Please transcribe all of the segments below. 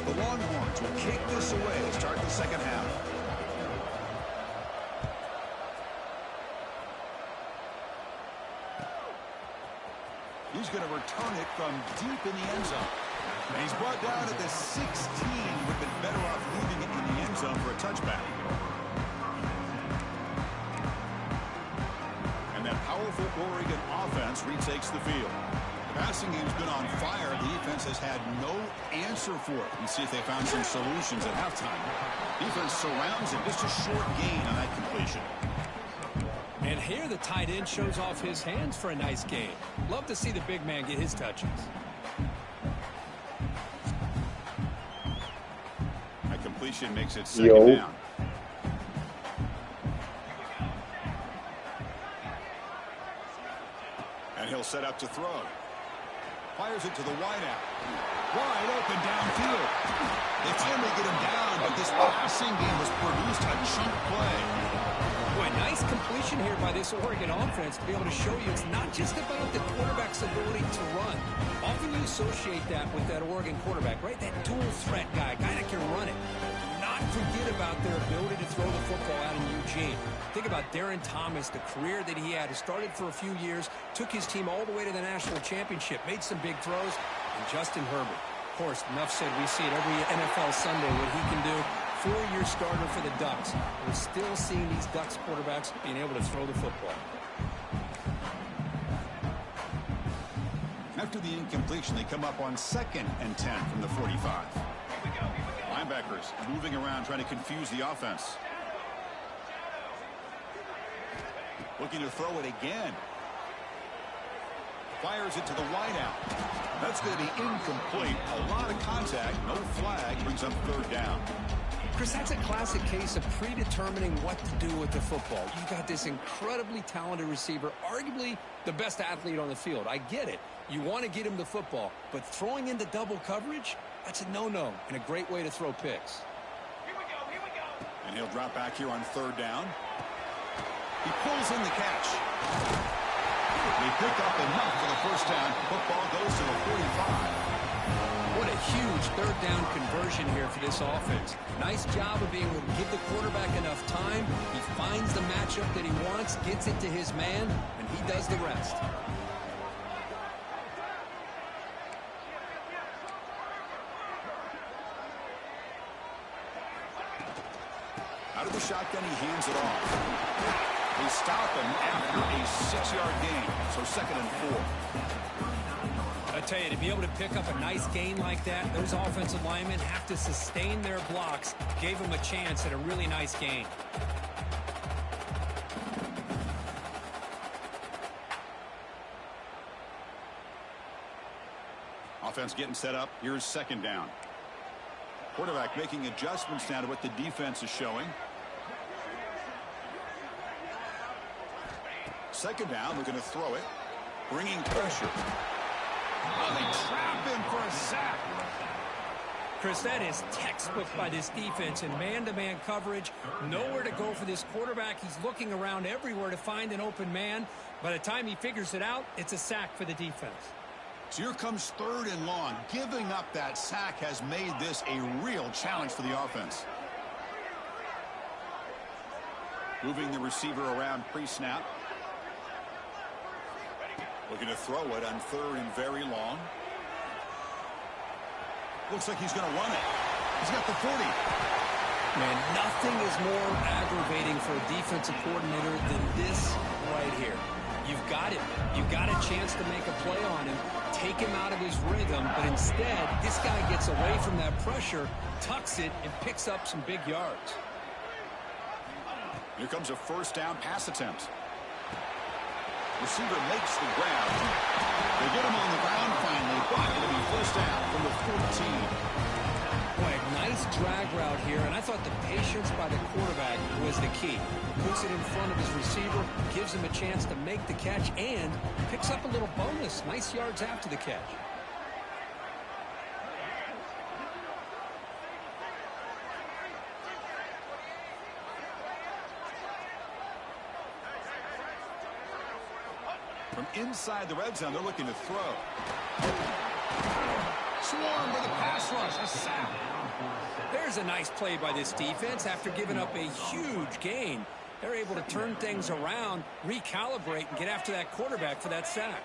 The Longhorns will kick this away to start the second half. He's going to return it from deep in the end zone. And he's brought down at the 16. Would have been better off leaving it in the end zone for a touchback. And that powerful Oregon offense retakes the field. The passing game's been on fire. The defense has had no answer for it. Let's see if they found some solutions at halftime. Defense surrounds it. Just a short gain on that completion. And here the tight end shows off his hands for a nice game. Love to see the big man get his touches. That completion makes it second down. And he'll set up to throw. Fires it to the wideout. Wide open downfield. They finally get him down, but this passing game has produced a chunk play. Boy, nice completion here by this Oregon offense to be able to show you it's not just about the quarterback's ability to run. Often you associate that with that Oregon quarterback, right? That dual threat guy that can run it. Do not forget about their ability to throw the football out in Eugene. Think about Darren Thomas, the career that he had. He started for a few years, took his team all the way to the national championship, made some big throws, and Justin Herbert. Of course, enough said, we see it every NFL Sunday what he can do. Four-year starter for the Ducks. We're still seeing these Ducks quarterbacks being able to throw the football. After the incompletion, they come up on 2nd and 10 from the 45. Linebackers moving around, trying to confuse the offense. Looking to throw it again. Fires it to the wideout. That's going to be incomplete. A lot of contact, no flag, brings up 3rd down. Chris, that's a classic case of predetermining what to do with the football. You've got this incredibly talented receiver, arguably the best athlete on the field. I get it. You want to get him the football, but throwing into double coverage, that's a no-no and a great way to throw picks. Here we go. And he'll drop back here on 3rd down. He pulls in the catch. They pick up enough for the 1st down. Football goes to the 45. What a huge 3rd down conversion here for this offense. Nice job of being able to give the quarterback enough time. He finds the matchup that he wants, gets it to his man, and he does the rest. Out of the shotgun, he hands it off. They stop him after a 6-yard gain, so 2nd and 4. I tell you, to be able to pick up a nice gain like that, those offensive linemen have to sustain their blocks. Gave them a chance at a really nice gain. Offense getting set up. Here's 2nd down. Quarterback making adjustments now to what the defense is showing. 2nd down, they're going to throw it. Bringing pressure. Oh, they trap him for a sack. Chris, that is textbook by this defense in man-to-man coverage. Nowhere to go for this quarterback. He's looking around everywhere to find an open man. By the time he figures it out, it's a sack for the defense. So here comes 3rd and long. Giving up that sack has made this a real challenge for the offense. Moving the receiver around pre-snap. Looking to throw it on 3rd and very long. Looks like he's going to run it. He's got the 40. Man, nothing is more aggravating for a defensive coordinator than this right here. You've got him. You've got a chance to make a play on him, take him out of his rhythm, but instead, this guy gets away from that pressure, tucks it, and picks up some big yards. Here comes a 1st down pass attempt. Receiver makes the grab. They get him on the ground finally, but it'll be 1st down from the 14. Boy, a nice drag route here, and I thought the patience by the quarterback was the key. Puts it in front of his receiver, gives him a chance to make the catch, and picks up a little bonus. Nice yards after the catch. From inside the red zone, they're looking to throw. swarmed with a pass rush, a sack. There's a nice play by this defense after giving up a huge gain. They're able to turn things around, recalibrate, and get after that quarterback for that sack.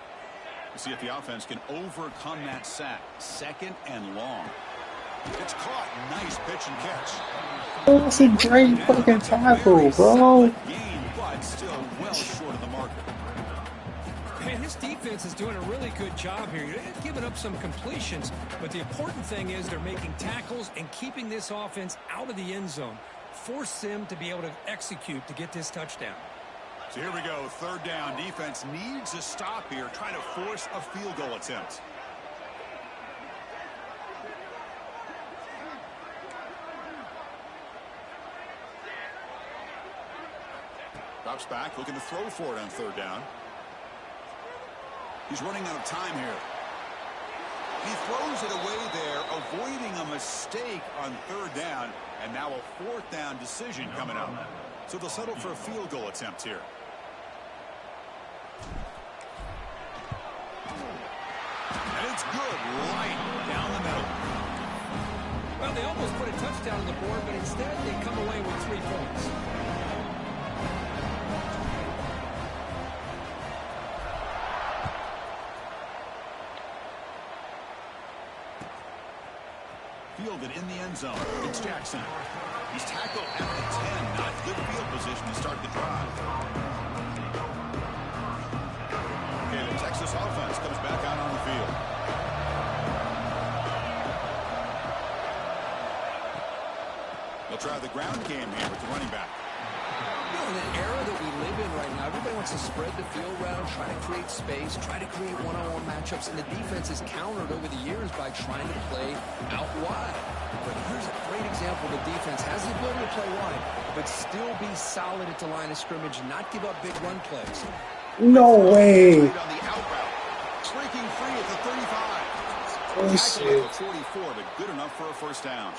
We'll see if the offense can overcome that sack. 2nd and long. It's caught. Nice pitch and catch. That's a great fucking tackle, bro. Gain, but still well short of the marker. Man, this defense is doing a really good job here. They're giving up some completions, but the important thing is they're making tackles and keeping this offense out of the end zone. Force them to be able to execute to get this touchdown. So here we go, 3rd down. Defense needs a stop here, trying to force a field goal attempt. Drops back, looking to throw for it on 3rd down. He's running out of time here. He throws it away there, avoiding a mistake on 3rd down, and now a 4th down decision coming up. So they'll settle for a field goal attempt here. And it's good, right down the middle. Well, they almost put a touchdown on the board, but instead they come away with 3 points. Fielded in the end zone. It's Jackson. He's tackled at the 10. Not good field position to start the drive. Okay, the Texas offense comes back out on the field. They'll try the ground game here with the running back. You know, in the era that we live in right now, everybody wants to spread the field around, try to create space, try to create one-on-one matchups, and the defense is countered over the years by trying to play out wide. But here's a great example. The defense has the ability to play wide, but still be solid at the line of scrimmage and not give up big run plays. No way. On the out route. Breaking free at the 35. Oh, shit. Tackle at the 44, but good enough for a 1st down.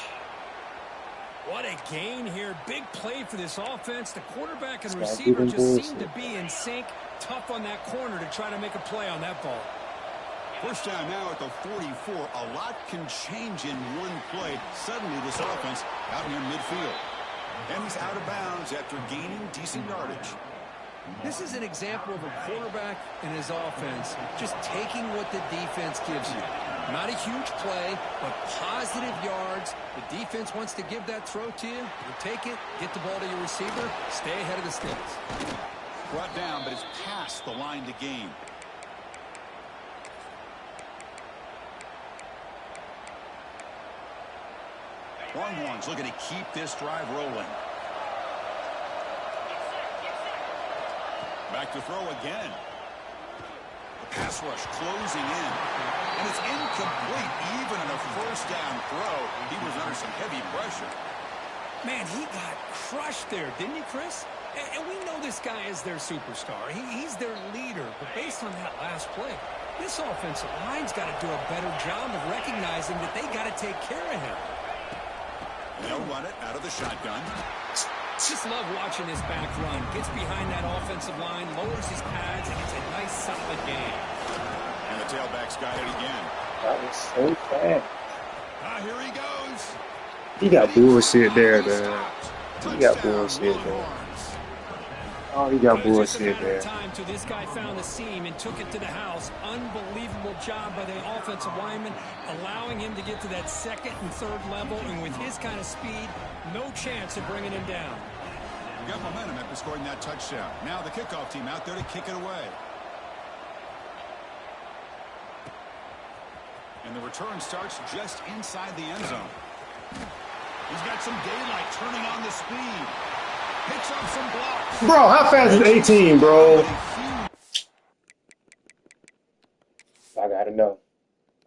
What a gain here. Big play for this offense. The quarterback and receiver just seem to be in sync. Tough on that corner to try to make a play on that ball. 1st down now at the 44. A lot can change in one play. Suddenly this offense out near midfield. And he's out of bounds after gaining decent yardage. This is an example of a quarterback and his offense just taking what the defense gives you. Not a huge play, but positive yards. The defense wants to give that throw to you. You take it, get the ball to your receiver, stay ahead of the sticks. Brought down, but it's past the line to gain. Longhorns looking to keep this drive rolling. Back to throw again. The pass rush closing in. And it's incomplete even on a 1st down throw. He was under some heavy pressure. Man, he got crushed there, didn't he, Chris? And we know this guy is their superstar. He's their leader. But based on that last play, this offensive line's got to do a better job of recognizing that they got to take care of him. They'll run it out of the shotgun. Just love watching this back run. Gets behind that offensive line, lowers his pads, and it's a nice, solid game. And the tailback's got it again. That was so fast. Here he goes. He got bullshit there, man. He got bullshit there. Oh, he got bullshit there. Time till this guy found the seam and took it to the house. Unbelievable job by the offensive lineman, allowing him to get to that 2nd and 3rd level, and with his kind of speed, no chance of bringing him down. Got momentum after scoring that touchdown. Now the kickoff team out there to kick it away. And the return starts just inside the end zone. He's got some daylight, turning on the speed. Picks up some blocks. Bro, how fast is 18, bro? I gotta know.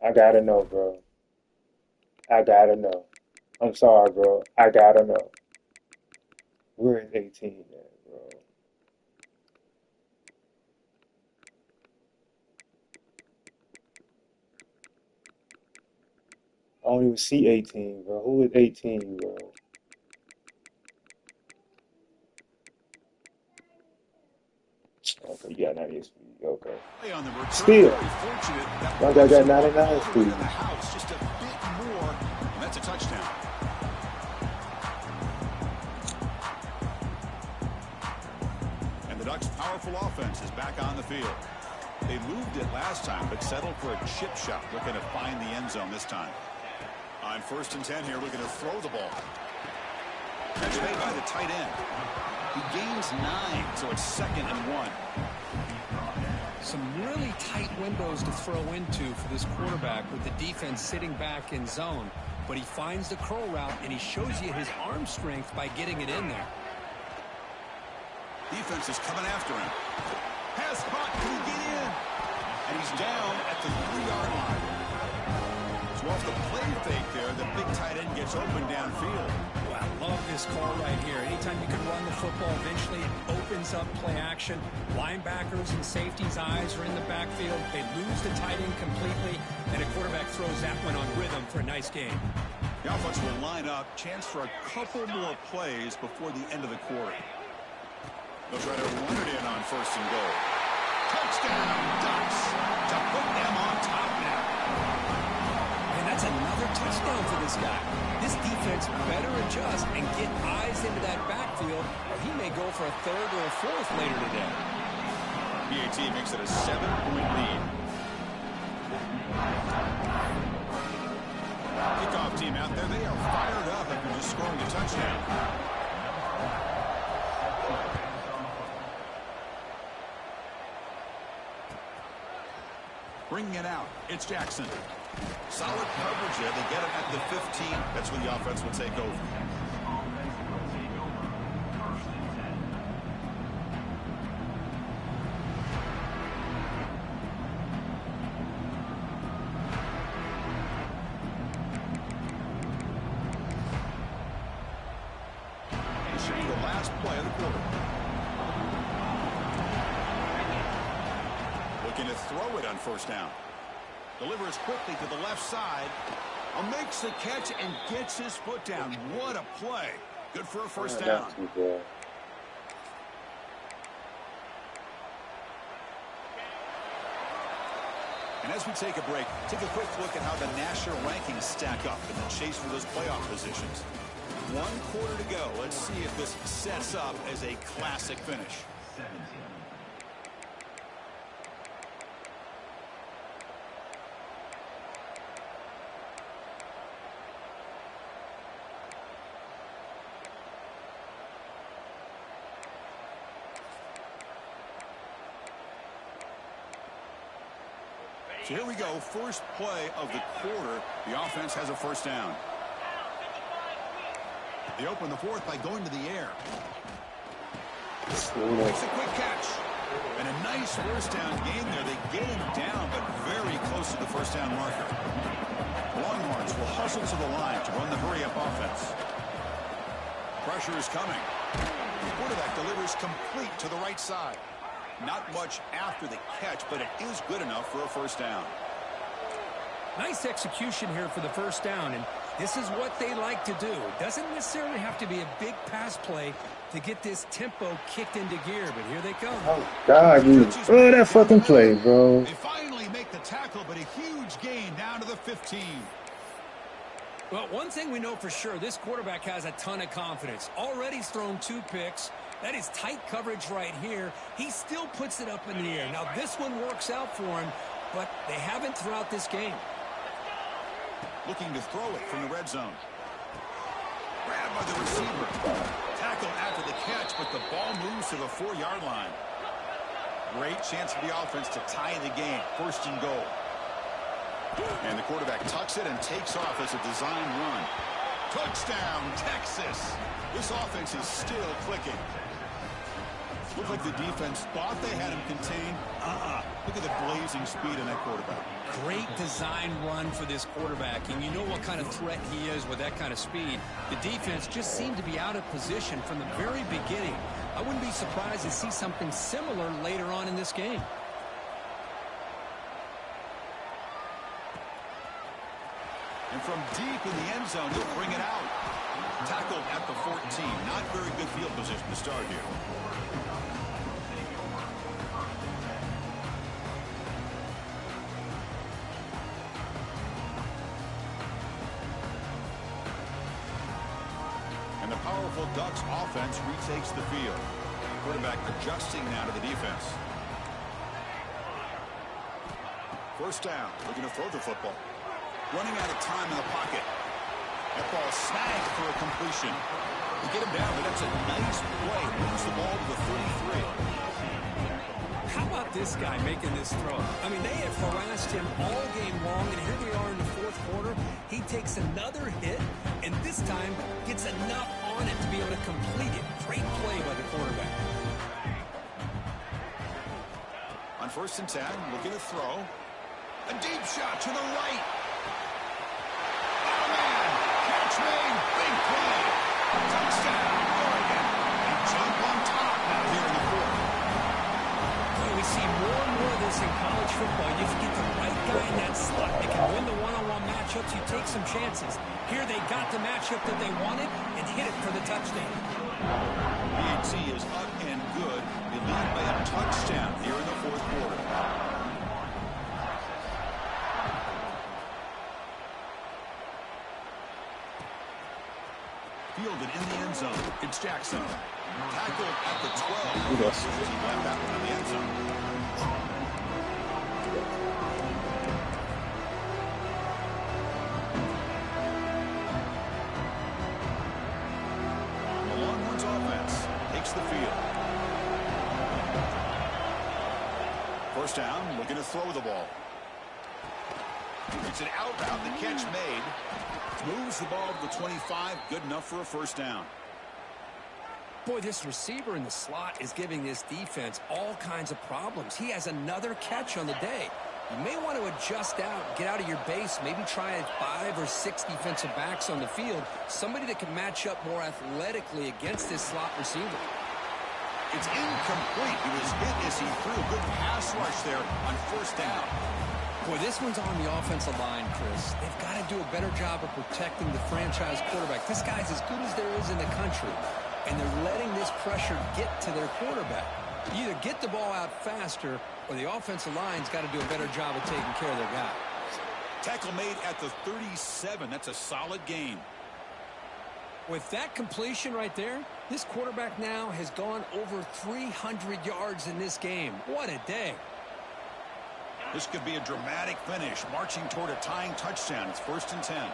I gotta know, bro. I gotta know. I'm sorry, bro. I gotta know. Where is 18 at, bro? I don't even see 18, bro. Who is 18, bro? Okay, you got 98 speed. go, bro. On the return, Steal. very fortunate that My guy got 99 ball speed. into the house just a bit more, and that's a touchdown. And the Ducks' powerful offense is back on the field. They moved it last time, but settled for a chip shot, looking to find the end zone this time. On 1st and 10 here, looking to throw the ball. Catch made by the tight end. He gains 9, so it's 2nd and 1. Some really tight windows to throw into for this quarterback with the defense sitting back in zone. But he finds the curl route, and he shows you his arm strength by getting it in there. Defense is coming after him. Pass caught. Can he get in? And he's down at the 3-yard line. So off the play fake there, the big tight end gets open downfield. Well, I love this call right here. Anytime you can run the football, eventually it opens up play action. Linebackers and safeties' eyes are in the backfield. They lose the tight end completely, and a quarterback throws that one on rhythm for a nice game. The offense will line up. Chance for a couple more plays before the end of the quarter. They'll try to run it in on 1st and goal. Touchdown, Ducks, to put them on top now. And that's another touchdown for this guy. This defense better adjust and get eyes into that backfield, or he may go for a 3rd or a 4th later today. PAT makes it a 7-point lead. Kickoff team out there, they are fired up after just scoring a touchdown. Bringing it out, it's Jackson. Solid coverage there. They get it at the 15. That's when the offense will take over. It should be the last play of the quarter. Looking to throw it on 1st down. Delivers quickly to the left side. Makes the catch and gets his foot down. What a play. Good for a 1st down. And as we take a break, take a quick look at how the national rankings stack up in the chase for those playoff positions. 1 quarter to go. Let's see if this sets up as a classic finish. So here we go, first play of the quarter. The offense has a 1st down. They open the 4th by going to the air. Makes a quick catch. And a nice 1st down gain there. They get him down, but very close to the 1st down marker. Longhorns will hustle to the line to run the hurry-up offense. Pressure is coming. The quarterback delivers complete to the right side. Not much after the catch, but it is good enough for a 1st down. Nice execution here for the 1st down, and this is what they like to do. Doesn't necessarily have to be a big pass play to get this tempo kicked into gear, but here they come. Oh, God, you. Oh, that fucking play, bro. They finally make the tackle, but a huge gain down to the 15. Well, one thing we know for sure, this quarterback has a ton of confidence. Already thrown 2 picks. That is tight coverage right here. He still puts it up in the air. Now, this one works out for him, but they haven't throughout this game. Looking to throw it from the red zone. Grabbed by the receiver. Tackle after the catch, but the ball moves to the 4-yard line. Great chance for the offense to tie the game. 1st and goal. And the quarterback tucks it and takes off as a design run. Touchdown, Texas. This offense is still clicking. Looked like the defense thought they had him contained. Look at the blazing speed in that quarterback. Great design run for this quarterback, and you know what kind of threat he is with that kind of speed. The defense just seemed to be out of position from the very beginning. I wouldn't be surprised to see something similar later on in this game. And from deep in the end zone, they'll bring it out. Tackled at the 14. Not very good field position to start here. And the powerful Ducks offense retakes the field. Quarterback adjusting now to the defense. First down, looking to throw the football. Running out of time in the pocket. That ball snagged for a completion. To get him down, but that's a nice play. Moves the ball to the 33. How about this guy making this throw? I mean, they have harassed him all game long, and here we are in the fourth quarter. He takes another hit, and this time gets enough on it to be able to complete it. Great play by the quarterback. On 1st and 10, looking to throw. A deep shot to the right. Oh, man. Catch made. Big play. Touchdown, Oregon. And jump on top now here in the fourth. Boy, we see more and more of this in college football. You get the right guy in that slot. They can win the one-on-one matchups. You take some chances. Here they got the matchup that they wanted and hit it for the touchdown. BAT is up and good. They lead by a touchdown here in the fourth quarter. Fielded in the end zone. It's Jackson. Tackled at the 12. Yes. He left that one in the end zone. The Longhorns offense takes the field. First down, looking to throw the ball. It's an out route. The catch made. Moves the ball to the 25. Good enough for a first down. Boy, this receiver in the slot is giving this defense all kinds of problems. He has another catch on the day. You may want to adjust out, get out of your base, maybe try 5 or 6 defensive backs on the field, somebody that can match up more athletically against this slot receiver. It's incomplete. He was hit as he threw a good pass rush there on first down. Boy, this one's on the offensive line, Chris. They've got to do a better job of protecting the franchise quarterback. This guy's as good as there is in the country, and they're letting this pressure get to their quarterback. You either get the ball out faster, or the offensive line's got to do a better job of taking care of their guy. Tackle made at the 37. That's a solid gain. With that completion right there, this quarterback now has gone over 300 yards in this game. What a day. This could be a dramatic finish, marching toward a tying touchdown. It's 1st and 10.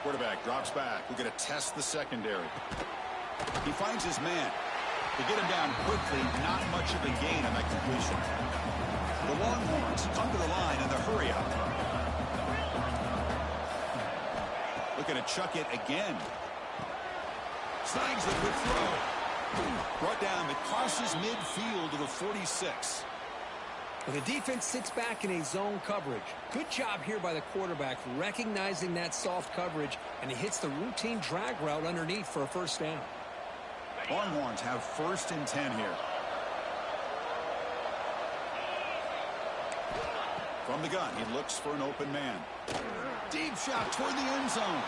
Quarterback drops back. We're going to test the secondary. He finds his man. To get him down quickly, not much of a gain on that completion. The Longhorns come to the line in the hurry-up. Looking to chuck it again. Snags the quick throw. Brought down, it crosses midfield to the 46. Well, the defense sits back in a zone coverage. Good job here by the quarterback, recognizing that soft coverage, and he hits the routine drag route underneath for a first down. Longhorns have 1st and 10 here. From the gun, he looks for an open man. Deep shot toward the end zone.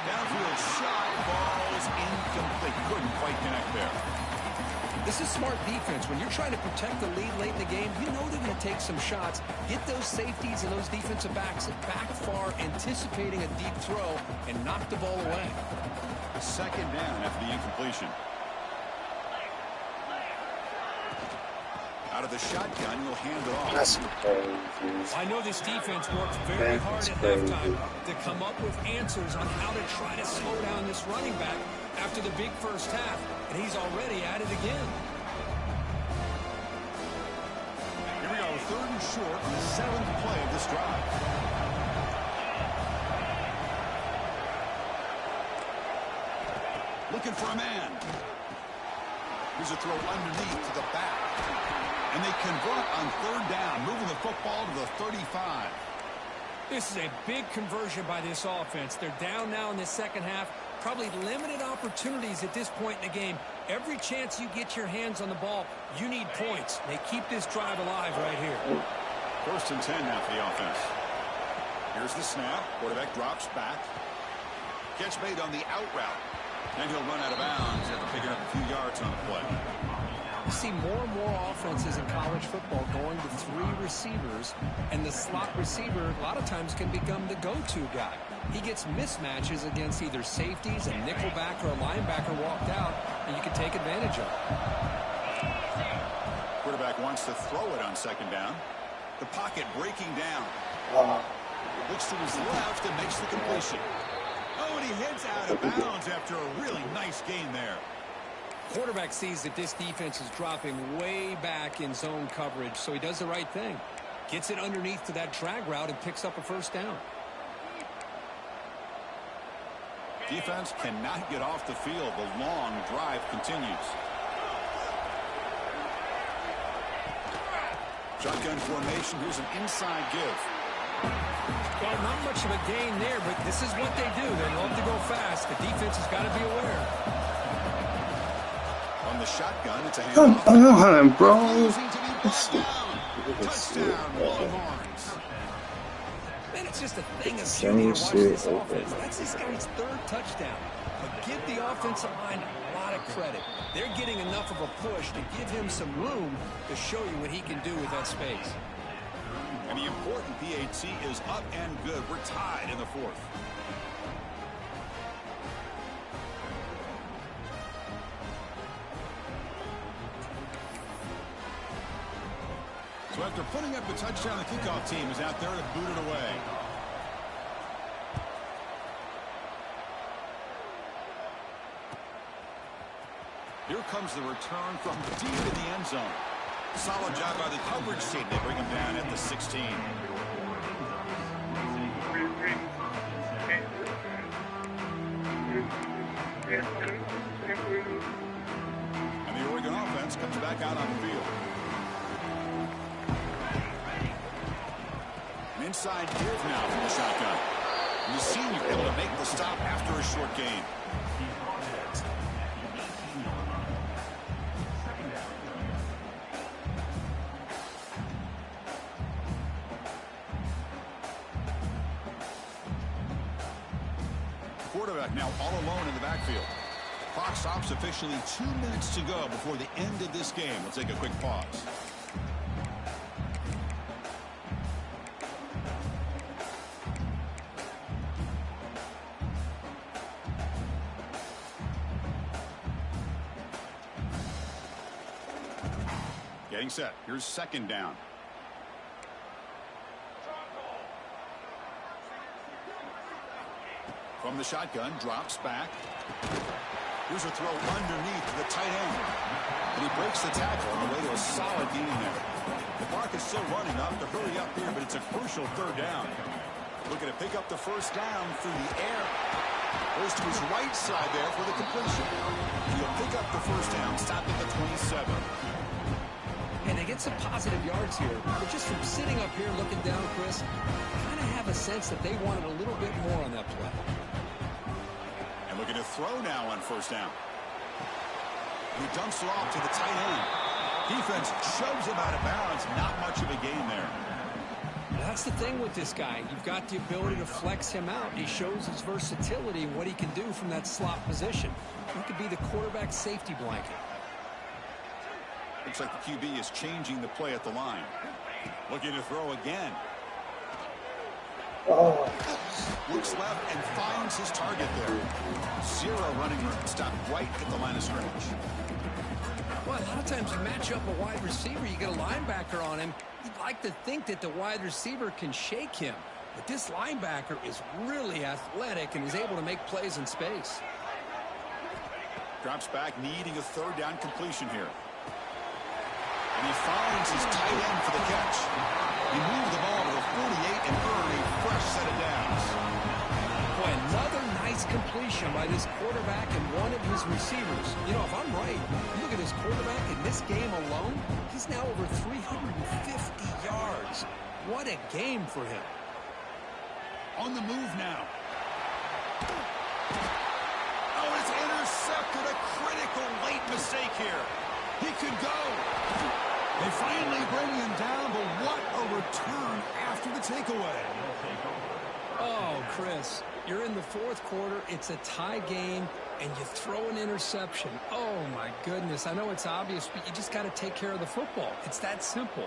Downfield shot, ball's incomplete. Couldn't quite connect there. This is smart defense. When you're trying to protect the lead late in the game, you know they're going to take some shots. Get those safeties and those defensive backs back far, anticipating a deep throw, and knock the ball away. Second down after the incompletion. Out of the shotgun, you'll hand it off. That's crazy. I know this defense worked very hard at halftime to come up with answers on how to try to slow down this running back after the big first half, and he's already at it again. Here we go, 3rd and short on the 7th play of this drive. Looking for a man. Here's a throw underneath to the back. And they convert on 3rd down, moving the football to the 35. This is a big conversion by this offense. They're down now in the second half. Probably limited opportunities at this point in the game. Every chance you get your hands on the ball, you need points. They keep this drive alive right here. 1st and 10 now for the offense. Here's the snap. Quarterback drops back. Catch made on the out route. Then he'll run out of bounds after picking up a few yards on the play. You see more and more offenses in college football going to 3 receivers, and the slot receiver a lot of times can become the go-to guy. He gets mismatches against either safeties, a nickelback, or a linebacker walked out, and you can take advantage of it. Quarterback wants to throw it on second down. The pocket breaking down. Looks to his left and makes the completion. Oh, and he heads out of bounds after a really nice gain there. Quarterback sees that this defense is dropping way back in zone coverage, so he does the right thing. Gets it underneath to that drag route and picks up a first down. Defense cannot get off the field. The long drive continues. Shotgun formation. Here's an inside give. Well, not much of a gain there, but this is what they do. They love to go fast. The defense has got to be aware. On the shotgun, it's a Come handoff. on, bro. Touchdown, Longhorns. Man, it's just a thing of beauty to watch this offense. That's this guy's third touchdown. But give the offensive line a lot of credit. They're getting enough of a push to give him some room to show you what he can do with that space. And the important PAT is up and good. We're tied in the fourth. So after putting up a touchdown, the kickoff team is out there to boot it away. Here comes the return from deep in the end zone. Solid job by the coverage team. They bring him down at the 16. And the Oregon offense comes back out on the field. An inside give now from the shotgun. And the senior able to make the stop after a short gain. Quarterback now all alone in the backfield. Clock stops officially 2 minutes to go before the end of this game. We'll take a quick pause. Getting set. Here's second down. From the shotgun, drops back. Here's a throw underneath to the tight end. And he breaks the tackle on the way to a solid gain there. The clock is still running up to hurry up here, but it's a crucial third down. Looking to pick up the first down through the air. Goes to his right side there for the completion. He'll pick up the first down, stop at the 27. And they get some positive yards here. But just from sitting up here looking down, Chris, kind of have a sense that they wanted a little bit more on that play. And looking to throw now on first down. He dumps it off to the tight end. Defense shoves him out of bounds. Not much of a gain there. That's the thing with this guy. You've got the ability to flex him out. He shows his versatility and what he can do from that slot position. He could be the quarterback safety blanket. Looks like the QB is changing the play at the line. Looking to throw again. Looks left and finds his target there. Zero running room. Stopped right at the line of scrimmage. Well, a lot of times you match up a wide receiver, you get a linebacker on him. You'd like to think that the wide receiver can shake him. But this linebacker is really athletic and is able to make plays in space. Drops back, needing a third down completion here. And he finds his tight end for the catch. He moved the ball to the 48 and earned a fresh set of downs. Boy, another nice completion by this quarterback and one of his receivers. You know, if I'm right, you look at his quarterback in this game alone, he's now over 350 yards. What a game for him. On the move now. Oh, it's intercepted. A critical late mistake here. He could go. They finally bring him down, but what a return after the takeaway. Oh, Chris, you're in the fourth quarter. It's a tie game, and you throw an interception. Oh, my goodness. I know it's obvious, but you just got to take care of the football. It's that simple.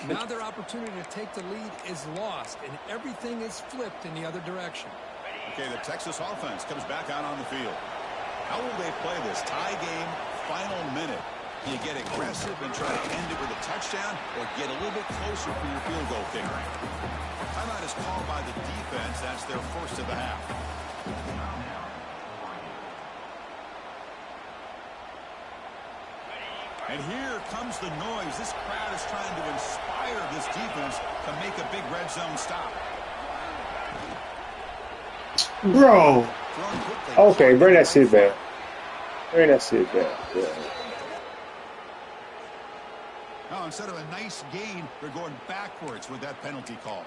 Now their opportunity to take the lead is lost, and everything is flipped in the other direction. Okay, the Texas offense comes back out on the field. How will they play this? Tie game, final minute. Do you get aggressive and try to end it with a touchdown, or get a little bit closer for your field goal kicker? Timeout is called by the defense. That's their first of the half. And here comes the noise. This crowd is trying to inspire this defense to make a big red zone stop. Bro. Okay, bring that shit back. Bring that shit back. Yeah. Now, instead of a nice gain, they're going backwards with that penalty call.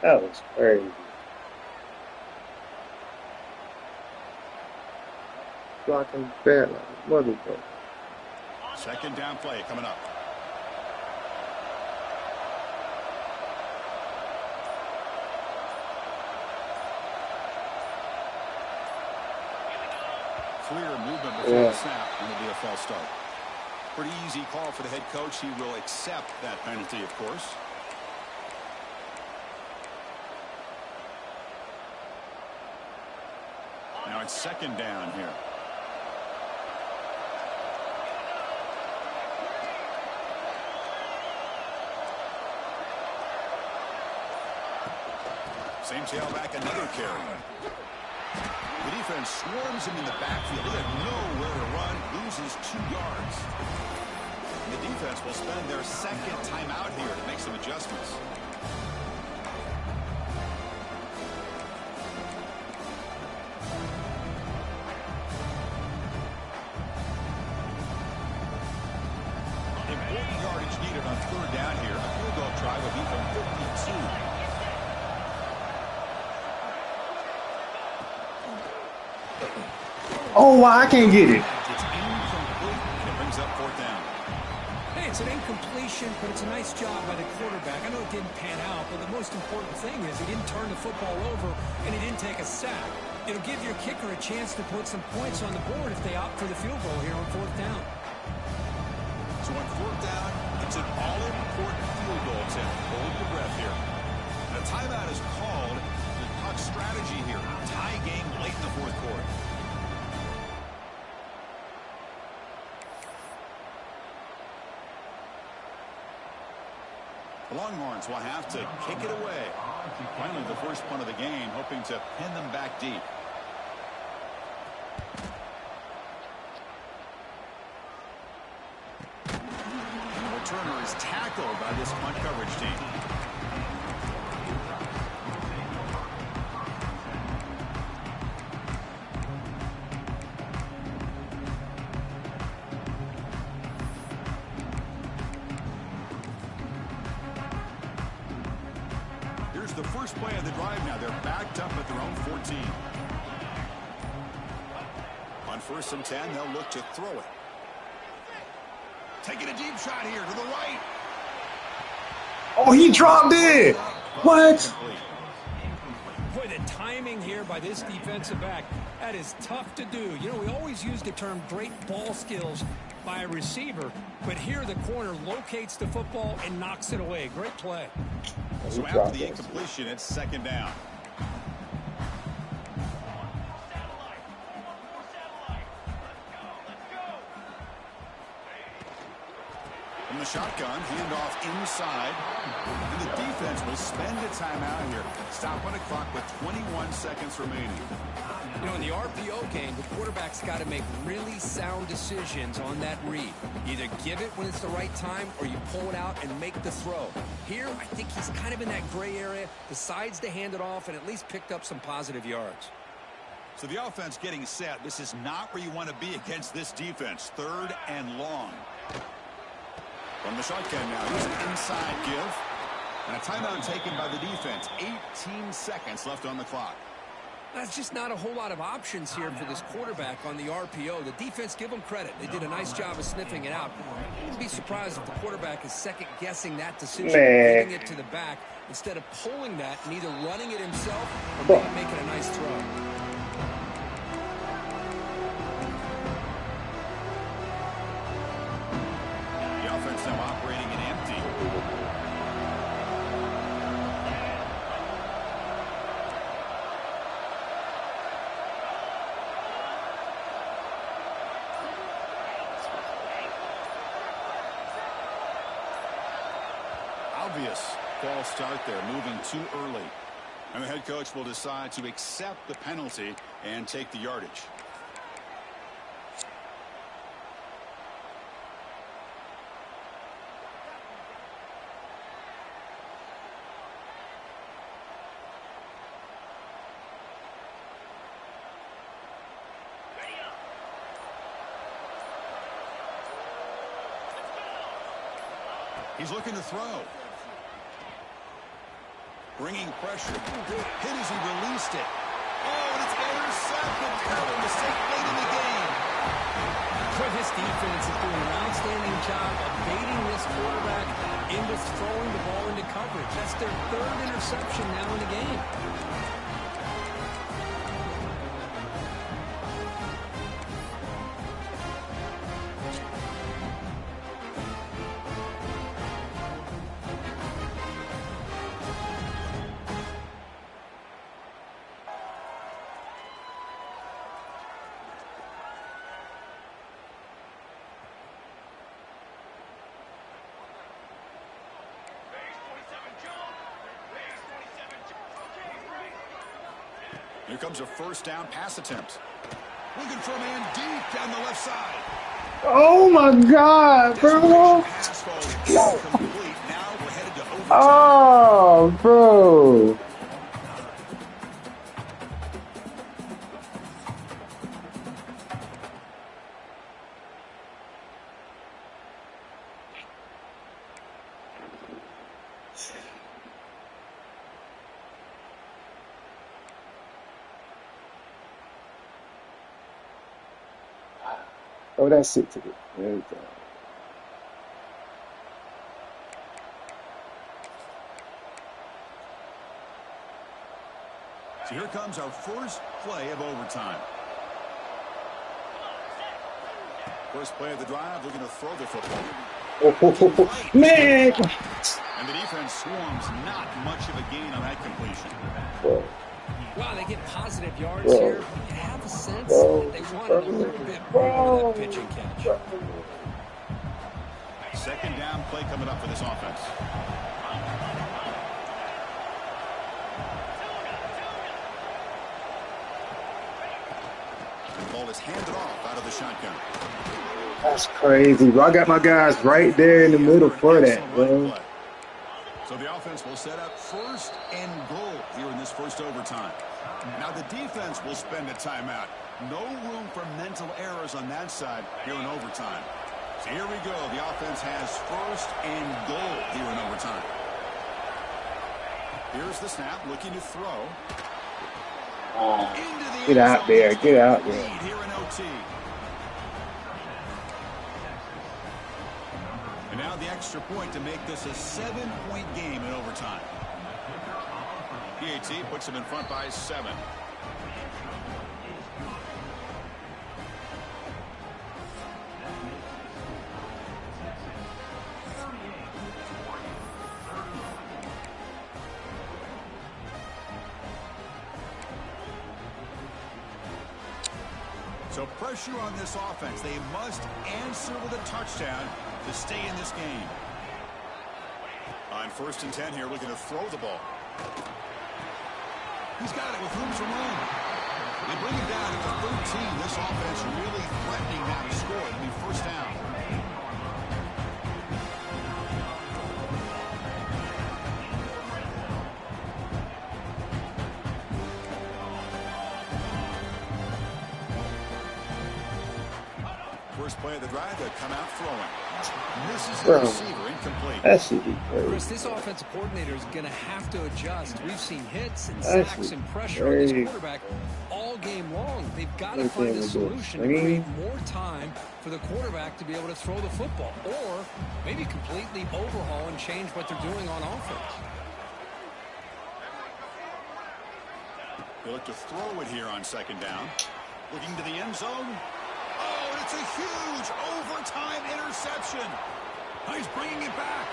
That was crazy. Blocking bad like motherfucker. Second down play coming up. Clear movement before the snap, and it'll be a false start. Pretty easy call for the head coach. He will accept that penalty, of course. Now it's second down here. Same tailback, another carry. The defense swarms him in the backfield. He had nowhere to run, loses 2 yards. And the defense will spend their second timeout here to make some adjustments. Important yardage needed on third down here. A field goal try will be from 52. Oh, wow, I can't get it. It's incomplete, and it brings up fourth down. Hey, it's an incompletion, but it's a nice job by the quarterback. I know it didn't pan out, but the most important thing is he didn't turn the football over, and he didn't take a sack. It'll give your kicker a chance to put some points on the board if they opt for the field goal here on fourth down. So on fourth down, it's an all-important field goal attempt. Hold your breath here. And a timeout is called to talk strategy here. Tie game late in the fourth quarter. The Longhorns will have to kick it away. Finally, the first punt of the game, hoping to pin them back deep. The returner is tackled by this punt coverage team. Here's the first play of the drive now. They're backed up at their own 14. On 1st and 10, they'll look to throw it. Taking a deep shot here to the right. Oh, he dropped it. What? Boy, the timing here by this defensive back, that is tough to do. You know, we always use the term great ball skills by a receiver, but here the corner locates the football and knocks it away. Great play. So after the incompletion, it's second down. From the shotgun, handoff inside. And the defense will spend a timeout here. Stop on the clock with 21 seconds remaining. You know, in the RPO game, the quarterback's got to make really sound decisions on that read. Either give it when it's the right time or you pull it out and make the throw. Here, I think he's kind of in that gray area, decides to hand it off and at least picked up some positive yards. So the offense getting set. This is not where you want to be against this defense. 3rd and long. From the shotgun now, here's an inside give. And a timeout taken by the defense. 18 seconds left on the clock. That's just not a whole lot of options here for this quarterback on the RPO. The defense, give them credit. They did a nice job of sniffing it out. I wouldn't be surprised if the quarterback is second-guessing that decision, giving it to the back instead of pulling that and either running it himself or maybe making a nice throw. Now operating in empty. false start there, moving too early. And the head coach will decide to accept the penalty and take the yardage. He's looking to throw. Bringing pressure. Hit as he released it. Oh, and it's intercepted. Terrible mistake late in the game. For this defense is doing an outstanding job of baiting this quarterback into throwing the ball into coverage. That's their third interception now in the game. Here comes a first down pass attempt. Looking for a man deep down the left side. Oh my God, bro. Pass falls incomplete. Now we're headed to overtime. Oh, bro. Oh, that's it to the there we go. So here comes our first play of overtime. First play of the drive, looking to throw the football. Oh, man. And the defense swarms, not much of a gain on that completion. Bro. Wow, they get positive yards here. You have a sense that they wanted a little bit more of that pitch and catch. Second down play coming up for this offense. The ball is handed off out of the shotgun. That's crazy, bro. I got my guys right there in the middle for that, bro. So the offense will set up first and goal here in this first overtime. Now the defense will spend a timeout. No room for mental errors on that side here in overtime. So here we go. The offense has first and goal here in overtime. Here's the snap, looking to throw. Get out there. Get out there. Here in OT. And now the extra point to make this a 7-point game in overtime. PAT puts them in front by 7. So pressure on this offense. They must answer with a touchdown to stay in this game. On 1st and 10 here, looking to throw the ball. He's got it with room to run. They bring him down at the 13. This offense really threatening that score. It'll be first down. First play of the drive, they come out throwing. Misses the receiver, incomplete. That should be crazy. Chris, this offensive coordinator is going to have to adjust. We've seen hits and sacks and pressure on this quarterback all game long. They've got to find a solution to create more time for the quarterback to be able to throw the football, or maybe completely overhaul and change what they're doing on offense. They look to throw it here on 2nd down. Looking to the end zone. Oh, and it's a huge overtime interception. Oh, he's bringing it back.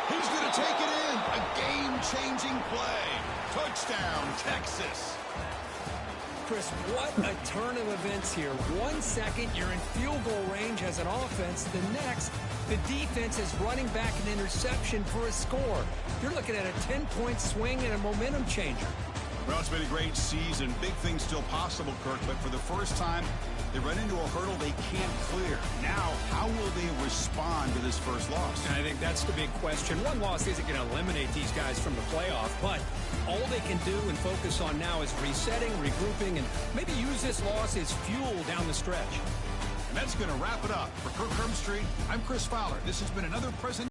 He's going to take it in. A game-changing play. Touchdown, Texas. Chris, what a turn of events here. 1 second, you're in field goal range as an offense. The next, the defense is running back an interception for a score. You're looking at a 10-point swing and a momentum changer. Well, it's been a great season. Big things still possible, Kirk, but for the first time, they run into a hurdle they can't clear. Now, how will they respond to this first loss? And I think that's the big question. One loss isn't going to eliminate these guys from the playoff, but all they can do and focus on now is resetting, regrouping, and maybe use this loss as fuel down the stretch. And that's going to wrap it up. For Kirk Herbstreit, I'm Chris Fowler. This has been another presentation.